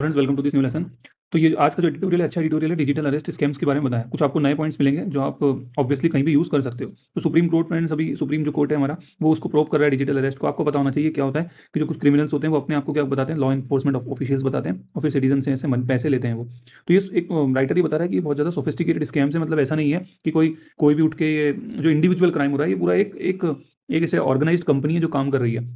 Friends, welcome to this new lesson. तो ये आज का जो एडिटोरियल है, अच्छा एडिटोरियल है, डिजिटल अरेस्ट स्कैम्स के बारे में बताया। कुछ आपको नए पॉइंट्स मिलेंगे जो आप ऑब्वियसली कहीं भी यूज़ कर सकते हो। तो सुप्रीम कोर्ट, फ्रेंड्स, अभी सुप्रीम जो कोर्ट है हमारा, वो उसको प्रोव कर रहा है डिजिटल अरेस्ट को। आपको पता होना चाहिए क्या होता है कि जो कुछ क्रिमिनल्स होते हैं वो अपने आप को क्या बताते हैं, लॉ इन्फोर्समेंट ऑफिशियल्स बताते हैं, और फिर सिटीजन से ऐसे पैसे लेते हैं वो। तो ये एक राइटर ही बता रहा है कि ये बहुत ज़्यादा सोफिस्टिकेटेड स्कैम्स है। मतलब ऐसा नहीं है कि कोई कोई भी उठ के ये जो इंडिविजुअल क्राइम हो रहा है, ये पूरा एक एक एक ऐसे ऑर्गेनाइज्ड कंपनी है जो काम कर रही है।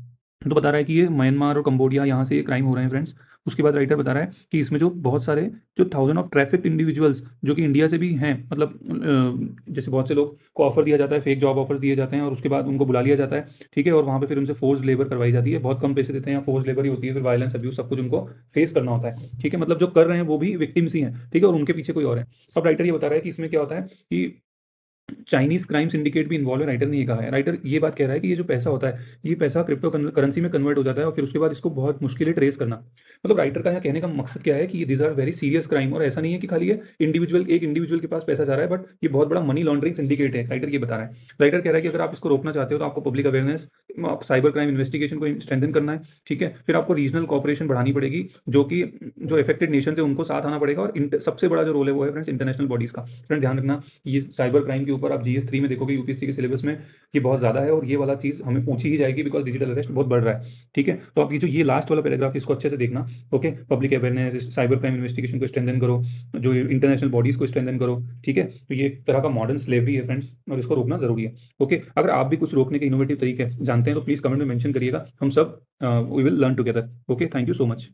तो बता रहा है कि ये म्यांमार और कंबोडिया, यहाँ से ये क्राइम हो रहे हैं, फ्रेंड्स। उसके बाद राइटर बता रहा है कि इसमें जो बहुत सारे जो थाउजेंड ऑफ ट्रैफिक इंडिविजुअल्स जो कि इंडिया से भी हैं, मतलब जैसे बहुत से लोग को ऑफर दिया जाता है, फेक जॉब ऑफर्स दिए जाते हैं, और उसके बाद उनको बुला लिया जाता है, ठीक है, और वहाँ पे फिर उनसे फोर्स लेबर करवाई जाती है। बहुत कम पैसे देते हैं, फोर्स लेबर ही होती है, फिर वायलेंस, अब्यूज, सब कुछ उनको फेस करना होता है, ठीक है। मतलब जो कर रहे हैं वो भी विक्टिम्स ही हैं, ठीक है, और उनके पीछे कोई और है। अब राइटर ये बता रहा है कि इसमें क्या होता है कि चाइनीज क्राइम सिंडिकेट भी इन्वॉल्व है। राइटर ने ये कहा है, राइटर ये बात कह रहा है कि ये जो पैसा होता है, ये पैसा क्रिप्टो करेंसी में कन्वर्ट हो जाता है, और फिर उसके बाद इसको बहुत मुश्किल है ट्रेस करना। मतलब राइटर का यहाँ कहने का मकसद क्या है कि this are very serious crime, और ऐसा नहीं है कि खाली ये एक इंडिविजुअल के पास पैसा जा रहा है, बट ये बहुत बड़ा मनी लॉन्ड्रिंग सिंडिकेट है। राइटर ये बता रहा है। राइटर कह रहा है कि अगर आप इसको रोकना चाहते हो तो आपको पब्लिक अवेयरनेस, आप साइबर क्राइम इन्वेस्टिगेशन को स्ट्रेंथन करना है, ठीक है। फिर आपको रीजनल कॉपरेशन बढ़ानी पड़ेगी, जो कि जो इफेक्टेड नेशन है उनको साथ आना पड़ेगा, और सबसे बड़ा जो रोल है वो है, फ्रेंड्स, इंटरनेशनल बॉडीज का। फ्रेंड, ध्यान रखना, ये साइबर क्राइम के ऊपर आप GS3 में देखोगे, यूपीएससी के सिलेबस में ये बहुत ज्यादा है, और ये वाला चीज हमें पूछी ही जाएगी, बिकॉज डिजिटल अरेस्ट बहुत बढ़ रहा है, ठीक है। तो आप ये लास्ट वाला पैराग्राफ इसको अच्छे से देखना। Okay, public awareness, cyber crime investigation को स्ट्रेंथन करो, जो इंटरनेशनल बॉडीज को स्ट्रेंथन करो, ठीक है। तो ये एक तरह का मॉडर्न स्लेवरी है, फ्रेंड्स, और इसको रोकना जरूरी है। ओके, अगर आप भी कुछ रोकने के इनोवेटिव तरीके जानते हैं तो प्लीज कमेंट में मेंशन करिएगा। हम सब we will learn together. Okay, thank you so much.